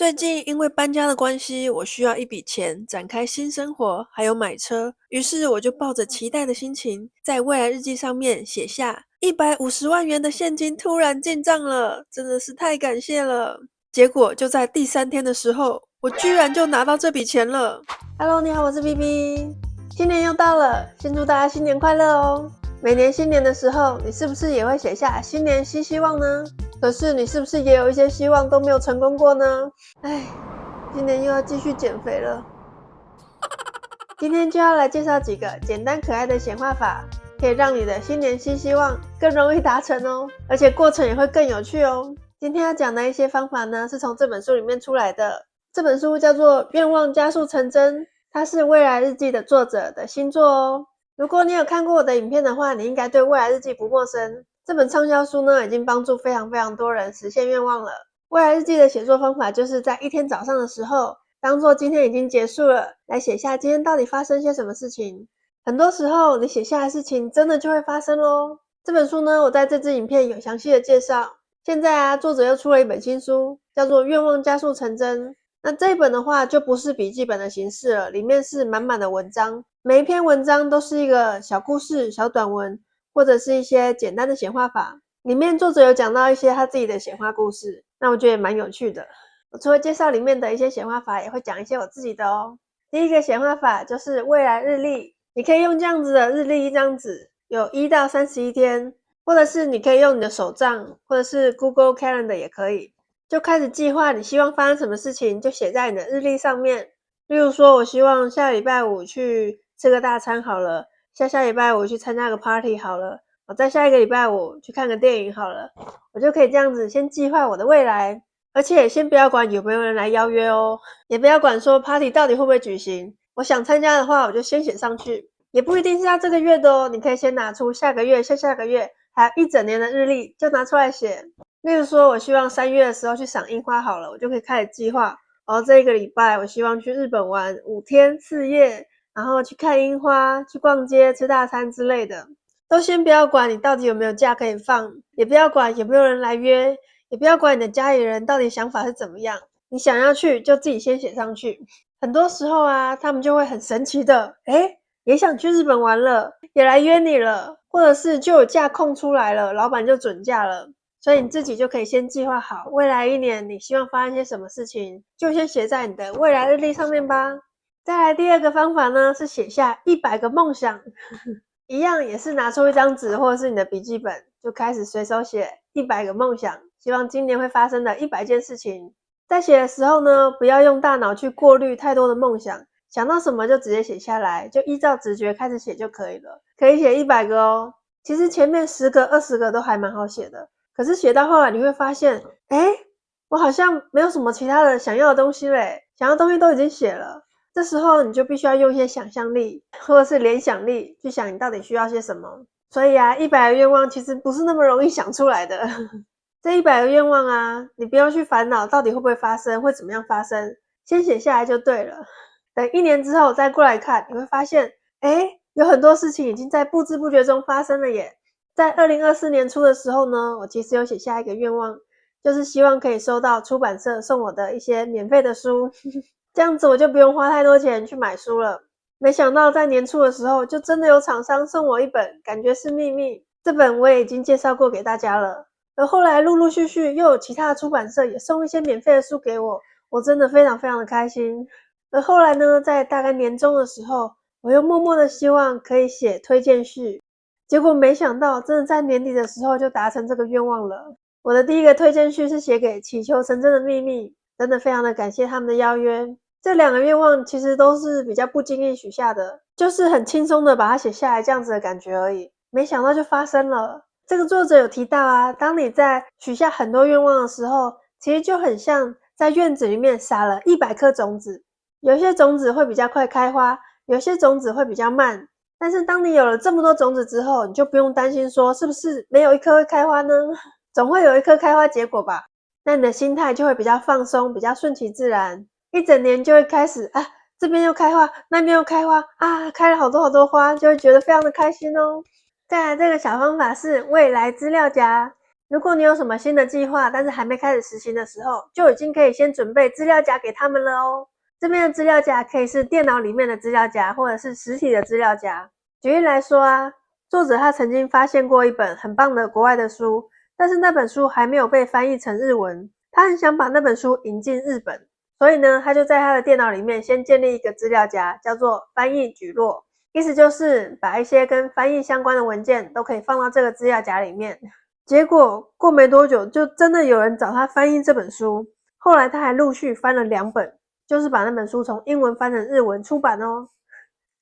最近因为搬家的关系，我需要一笔钱展开新生活，还有买车。于是我就抱着期待的心情，在未来日记上面写下150万元的现金突然进账了，真的是太感谢了。结果就在第3天的时候，我居然就拿到这笔钱了。Hello，你好，我是 BB。新年又到了，先祝大家新年快乐哦！每年新年的时候，你是不是也会写下新年新希望呢？可是你是不是也有一些希望都没有成功过呢？唉，今年又要继续减肥了。今天就要来介绍几个简单可爱的显化法，可以让你的新年新希望更容易达成哦，而且过程也会更有趣哦。今天要讲的一些方法呢，是从这本书里面出来的。这本书叫做《愿望加速成真》，它是未来日记的作者的新作哦。如果你有看过我的影片的话，你应该对未来日记不陌生。这本畅销书呢，已经帮助非常多人实现愿望了。未来日记的写作方法就是在一天早上的时候，当作今天已经结束了，来写下今天到底发生些什么事情。很多时候，你写下的事情真的就会发生咯。这本书呢，我在这支影片有详细的介绍。现在作者又出了一本新书，叫做《愿望加速成真》。那这一本的话，就不是笔记本的形式了，里面是满满的文章，每一篇文章都是一个小故事、小短文，或者是一些简单的显化法。里面作者有讲到一些他自己的显化故事，那我觉得也蛮有趣的。我除了介绍里面的一些显化法，也会讲一些我自己的哦。第一个显化法就是未来日历，你可以用这样子的日历一张纸，有1到31天，或者是你可以用你的手账，或者是 Google Calendar 也可以。就开始计划你希望发生什么事情，就写在你的日历上面。例如说，我希望下礼拜五去吃个大餐好了，下礼拜五去参加个 party 好了，我再下一个礼拜五去看个电影好了，我就可以这样子先计划我的未来。而且先不要管有没有人来邀约哦，也不要管说 party 到底会不会举行，我想参加的话我就先写上去，也不一定是要这个月的哦，你可以先拿出下个月、下个月还有一整年的日历就拿出来写。例如说我希望3月的时候去赏樱花好了，我就可以开始计划，这一个礼拜我希望去日本玩5天4夜，然后去看樱花、去逛街、吃大餐之类的。都先不要管你到底有没有假可以放，也不要管有没有人来约，也不要管你的家里人到底想法是怎么样，你想要去就自己先写上去。很多时候啊，他们就会很神奇的，也想去日本玩了，也来约你了，或者是就有假空出来了，老板就准假了。所以你自己就可以先计划好未来1年你希望发生些什么事情，就先写在你的未来日历上面吧。再来第二个方法呢，是写下100个梦想。一样也是拿出一张纸或者是你的笔记本，就开始随手写100个梦想，希望今年会发生的100件事情。在写的时候呢，不要用大脑去过滤太多的梦想，想到什么就直接写下来，就依照直觉开始写就可以了。可以写100个哦，其实前面10个、20个都还蛮好写的，可是写到后来你会发现，我好像没有什么其他的想要的东西嘞，想要的东西都已经写了。这时候你就必须要用一些想象力或者是联想力去想你到底需要些什么。所以啊，100个愿望其实不是那么容易想出来的。这100个愿望啊，你不要去烦恼到底会不会发生，会怎么样发生，先写下来就对了。等1年之后再过来看，你会发现，有很多事情已经在不知不觉中发生了耶。在2024年初的时候呢，我其实有写下一个愿望，就是希望可以收到出版社送我的一些免费的书。这样子我就不用花太多钱去买书了。没想到在年初的时候，就真的有厂商送我一本，感觉是秘密。这本我也已经介绍过给大家了。而后来陆陆续续又有其他的出版社也送一些免费的书给我，我真的非常的开心。而后来呢，在大概年中的时候，我又默默的希望可以写推荐序，结果没想到真的在年底的时候就达成这个愿望了。我的第一个推荐序是写给祈求成真的秘密，真的非常的感谢他们的邀约。这2个愿望其实都是比较不经意许下的，就是很轻松的把它写下来这样子的感觉而已，没想到就发生了。这个作者有提到啊，当你在许下很多愿望的时候，其实就很像在院子里面撒了100颗种子，有些种子会比较快开花，有些种子会比较慢，但是当你有了这么多种子之后，你就不用担心说是不是没有一颗会开花呢？总会有一颗开花结果吧。那你的心态就会比较放松，比较顺其自然，一整年就会开始这边又开花，那边又开花开了好多花，就会觉得非常的开心哦。再来这个小方法是未来资料夹，如果你有什么新的计划，但是还没开始实行的时候，就已经可以先准备资料夹给他们了哦。这边的资料夹可以是电脑里面的资料夹，或者是实体的资料夹。举例来说啊，作者他曾经发现过一本很棒的国外的书，但是那本书还没有被翻译成日文，他很想把那本书引进日本，所以呢，他就在他的电脑里面先建立一个资料夹，叫做翻译举落，意思就是把一些跟翻译相关的文件都可以放到这个资料夹里面。结果过没多久，就真的有人找他翻译这本书，后来他还陆续翻了2本，就是把那本书从英文翻成日文出版哦。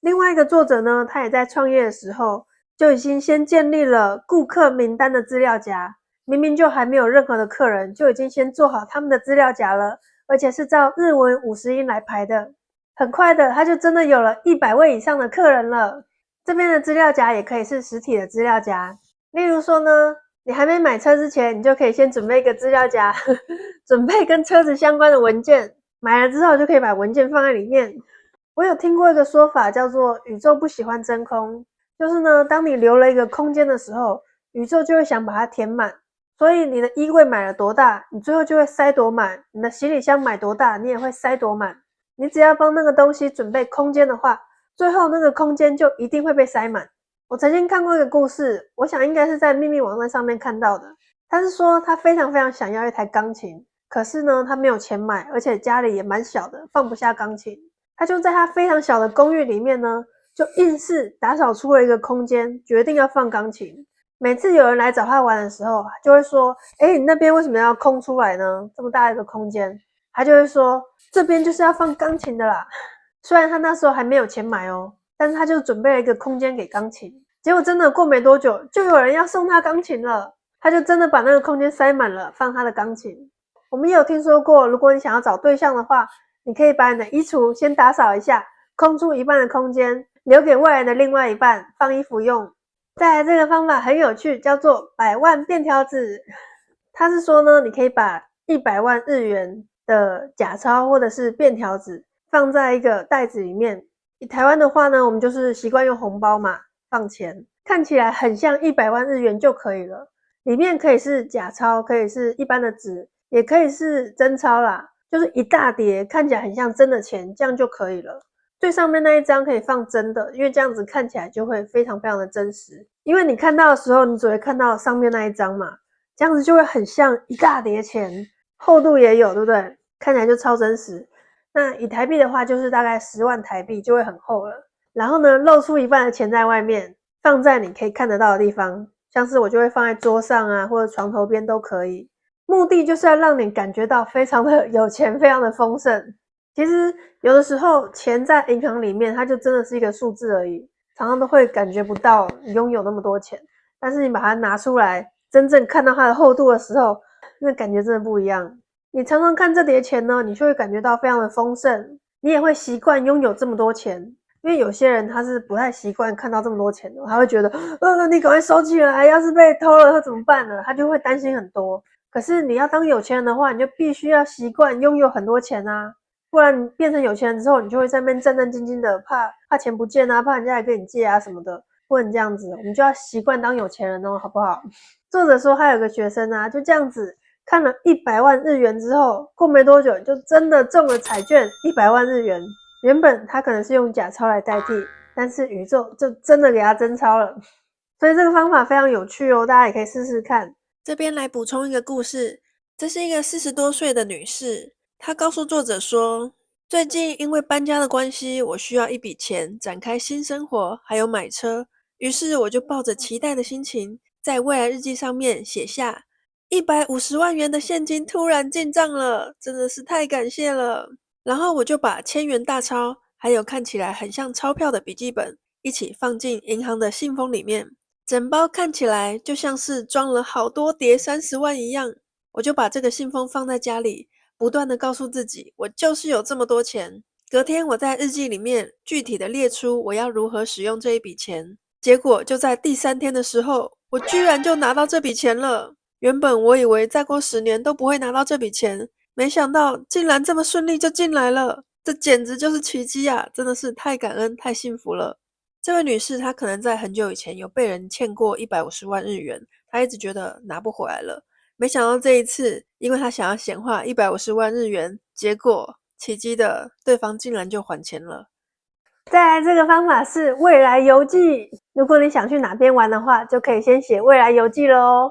另外一个作者呢，他也在创业的时候就已经先建立了顾客名单的资料夹，明明就还没有任何的客人，就已经先做好他们的资料夹了，而且是照日文50音来排的。很快的，他就真的有了100位以上的客人了。这边的资料夹也可以是实体的资料夹，例如说呢，你还没买车之前，你就可以先准备一个资料夹，准备跟车子相关的文件，买了之后就可以把文件放在里面。我有听过一个说法叫做宇宙不喜欢真空，就是呢，当你留了一个空间的时候，宇宙就会想把它填满。所以你的衣柜买了多大，你最后就会塞多满，你的行李箱买多大，你也会塞多满。你只要帮那个东西准备空间的话，最后那个空间就一定会被塞满。我曾经看过一个故事，我想应该是在秘密网站上面看到的。他是说他非常非常想要一台钢琴，可是呢他没有钱买，而且家里也蛮小的，放不下钢琴。他就在他非常小的公寓里面呢，就硬是打扫出了一个空间，决定要放钢琴。每次有人来找他玩的时候，就会说：你那边为什么要空出来呢？这么大一个空间。他就会说：这边就是要放钢琴的啦。虽然他那时候还没有钱买哦，但是他就准备了一个空间给钢琴。结果真的过没多久，就有人要送他钢琴了。他就真的把那个空间塞满了，放他的钢琴。我们也有听说过，如果你想要找对象的话，你可以把你的衣橱先打扫一下，空出一半的空间，留给未来的另外一半放衣服用。再来，这个方法很有趣，叫做100万便条纸。他是说呢，你可以把100万日元的假钞或者是便条纸放在一个袋子里面。以台湾的话呢，我们就是习惯用红包嘛，放钱，看起来很像100万日元就可以了。里面可以是假钞，可以是一般的纸，也可以是真钞啦，就是一大叠，看起来很像真的钱，这样就可以了。最上面那一张可以放真的，因为这样子看起来就会非常非常的真实。因为你看到的时候，你只会看到上面那一张嘛，这样子就会很像一大叠钱，厚度也有，对不对？看起来就超真实。那以台币的话，就是大概10万台币就会很厚了。然后呢，露出一半的钱在外面，放在你可以看得到的地方，像是我就会放在桌上啊，或者床头边都可以。目的就是要让你感觉到非常的有钱，非常的丰盛。其实有的时候钱在银行里面，它就真的是一个数字而已，常常都会感觉不到你拥有那么多钱。但是你把它拿出来，真正看到它的厚度的时候，那感觉真的不一样。你常常看这叠钱呢，你就会感觉到非常的丰盛，你也会习惯拥有这么多钱。因为有些人他是不太习惯看到这么多钱的，他会觉得你赶快收起来，要是被偷了他怎么办呢？他就会担心很多。可是你要当有钱人的话，你就必须要习惯拥有很多钱啊，不然你变成有钱人之后，你就会在那边战战兢兢的，怕钱不见啊，怕人家来跟你借啊什么的，不能这样子。我们就要习惯当有钱人哦，好不好？作者说他有个学生啊，就这样子看了100万日元之后，过没多久就真的中了彩券100万日元。原本他可能是用假钞来代替，但是宇宙就真的给他真钞了。所以这个方法非常有趣哦，大家也可以试试看。这边来补充一个故事，这是一个40多岁的女士，她告诉作者说，最近因为搬家的关系，我需要一笔钱展开新生活，还有买车。于是我就抱着期待的心情，在未来日记上面写下150万元的现金突然进账了，真的是太感谢了。然后我就把千元大钞，还有看起来很像钞票的笔记本，一起放进银行的信封里面。整包看起来就像是装了好多叠30万一样。我就把这个信封放在家里，不断的告诉自己，我就是有这么多钱。隔天我在日记里面具体的列出我要如何使用这一笔钱。结果就在第3天的时候，我居然就拿到这笔钱了。原本我以为再过10年都不会拿到这笔钱，没想到竟然这么顺利就进来了，这简直就是奇迹啊！真的是太感恩、太幸福了。这位女士她可能在很久以前有被人欠过150万日元，他一直觉得拿不回来了。没想到这一次，因为他想要显化150万日元，结果奇迹的对方竟然就还钱了。再来这个方法是未来游记，如果你想去哪边玩的话，就可以先写未来游记了哦。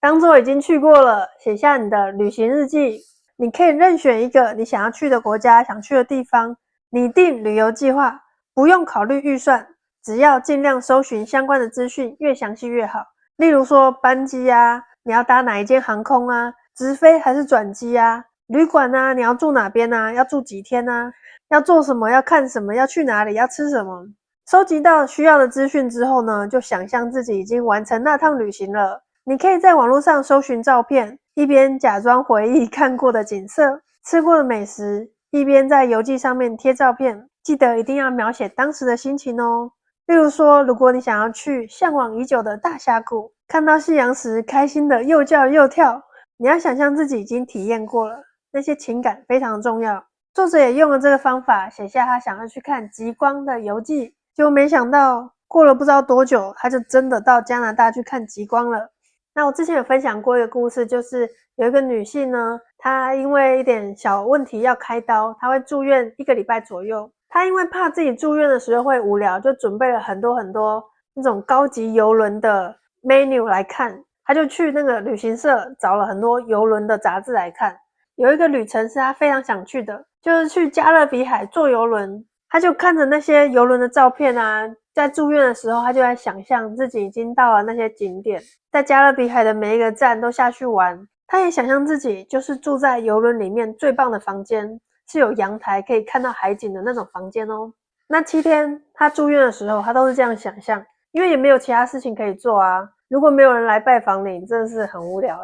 当作已经去过了，写下你的旅行日记。你可以任选一个你想要去的国家、想去的地方，拟定旅游计划，不用考虑预算，只要尽量搜寻相关的资讯，越详细越好。例如说班机啊，你要搭哪一间航空啊，直飞还是转机啊，旅馆啊，你要住哪边啊，要住几天啊，要做什么，要看什么，要去哪里，要吃什么。收集到需要的资讯之后呢，就想象自己已经完成那趟旅行了。你可以在网络上搜寻照片，一边假装回忆看过的景色、吃过的美食，一边在游记上面贴照片。记得一定要描写当时的心情哦。例如说，如果你想要去向往已久的大峡谷，看到夕阳时开心的又叫又跳，你要想象自己已经体验过了，那些情感非常重要。作者也用了这个方法写下他想要去看极光的游记，结果没想到过了不知道多久，他就真的到加拿大去看极光了。那我之前有分享过一个故事，就是有一个女性呢，她因为一点小问题要开刀，她会住院1个礼拜左右。她因为怕自己住院的时候会无聊，就准备了很多那种高级邮轮的 menu 来看。她就去那个旅行社找了很多邮轮的杂志来看。有一个旅程是她非常想去的，就是去加勒比海坐邮轮。她就看着那些邮轮的照片啊，在住院的时候，她就在想象自己已经到了那些景点，在加勒比海的每一个站都下去玩。她也想象自己就是住在邮轮里面最棒的房间，是有阳台可以看到海景的那种房间哦。那7天她住院的时候，她都是这样想象，因为也没有其他事情可以做啊。如果没有人来拜访你，真的是很无聊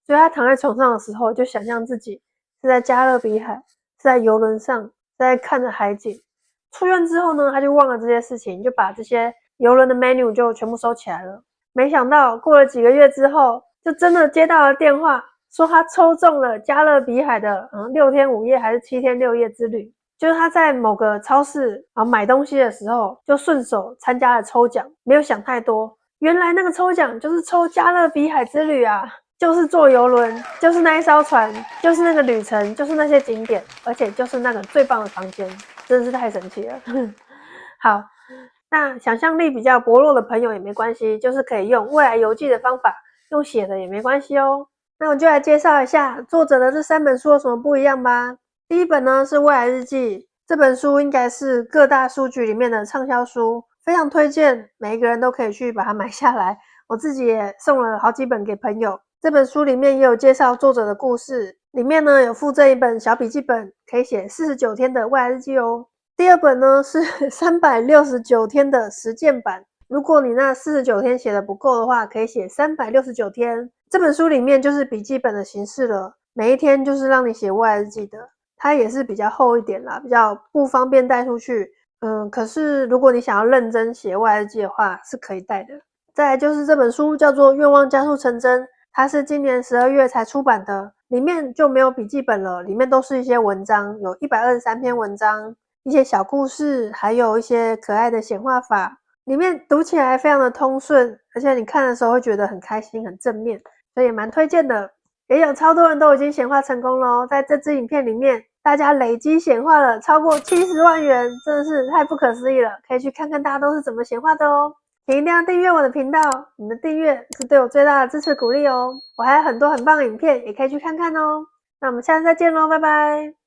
所以她躺在床上的时候，就想象自己是在加勒比海，是在邮轮上，在看着海景。出院之后呢，他就忘了这些事情，就把这些邮轮的 menu 就全部收起来了。没想到过了几个月之后，就真的接到了电话，说他抽中了加勒比海的6天5夜还是7天6夜之旅。就是他在某个超市买东西的时候，就顺手参加了抽奖，没有想太多，原来那个抽奖就是抽加勒比海之旅啊，就是坐邮轮，就是那一艘船，就是那个旅程，就是那些景点，而且就是那个最棒的房间，真是太神奇了好，那想象力比较薄弱的朋友也没关系，就是可以用未来游记的方法，用写的也没关系哦。那我就来介绍一下作者的这3本书有什么不一样吧。第一本呢是未来日记，这本书应该是各大书局里面的畅销书，非常推荐每一个人都可以去把它买下来。我自己也送了好几本给朋友。这本书里面也有介绍作者的故事，里面呢有附赠一本小笔记本，可以写49天的未来日记哦。第二本呢是369天的实践版，如果你那49天写的不够的话，可以写369天。这本书里面就是笔记本的形式了，每一天就是让你写未来日记的。它也是比较厚一点啦，比较不方便带出去。可是如果你想要认真写未来日记的话，是可以带的。再来就是这本书叫做《愿望加速成真》，它是今年12月才出版的，里面就没有笔记本了，里面都是一些文章，有123篇文章，一些小故事，还有一些可爱的显化法，里面读起来非常的通顺，而且你看的时候会觉得很开心很正面，所以也蛮推荐的。也有超多人都已经显化成功咯，在这支影片里面大家累积显化了超过70万元，真的是太不可思议了，可以去看看大家都是怎么显化的哦。请一定要订阅我的频道，你的订阅是对我最大的支持鼓励哦。我还有很多很棒的影片也可以去看看哦。那我们下次再见咯，拜拜。